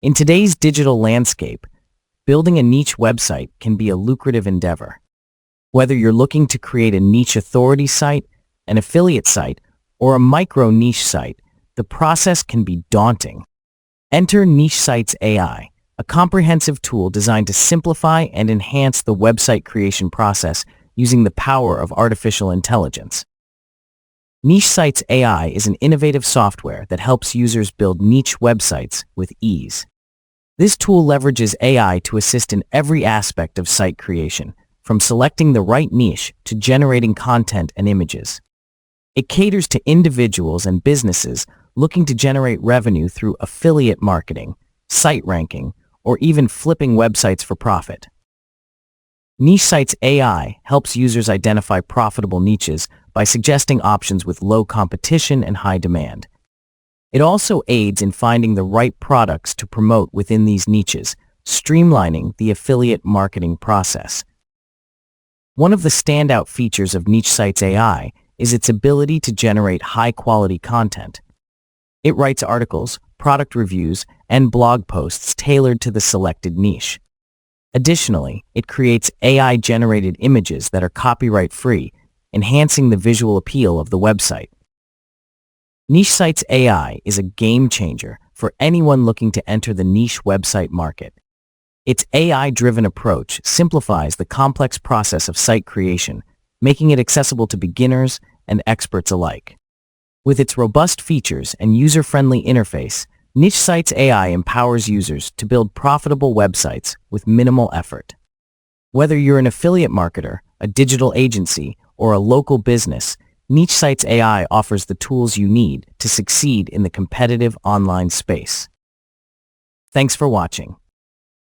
In today's digital landscape, building a niche website can be a lucrative endeavor. Whether you're looking to create a niche authority site, an affiliate site, or a micro niche site, the process can be daunting. Enter NicheSites AI, a comprehensive tool designed to simplify and enhance the website creation process using the power of artificial intelligence. NicheSites AI is an innovative software that helps users build niche websites with ease. This tool leverages AI to assist in every aspect of site creation, from selecting the right niche to generating content and images. It caters to individuals and businesses looking to generate revenue through affiliate marketing, site ranking, or even flipping websites for profit. NicheSites AI helps users identify profitable niches by suggesting options with low competition and high demand. It also aids in finding the right products to promote within these niches, streamlining the affiliate marketing process. One of the standout features of NicheSites AI is its ability to generate high-quality content. It writes articles, product reviews, and blog posts tailored to the selected niche. Additionally, it creates AI-generated images that are copyright-free, enhancing the visual appeal of the website. NicheSites AI is a game-changer for anyone looking to enter the niche website market. Its AI-driven approach simplifies the complex process of site creation, making it accessible to beginners and experts alike. With its robust features and user-friendly interface, NicheSites AI empowers users to build profitable websites with minimal effort. Whether you're an affiliate marketer, a digital agency, or a local business, NicheSites AI offers the tools you need to succeed in the competitive online space. Thanks for watching.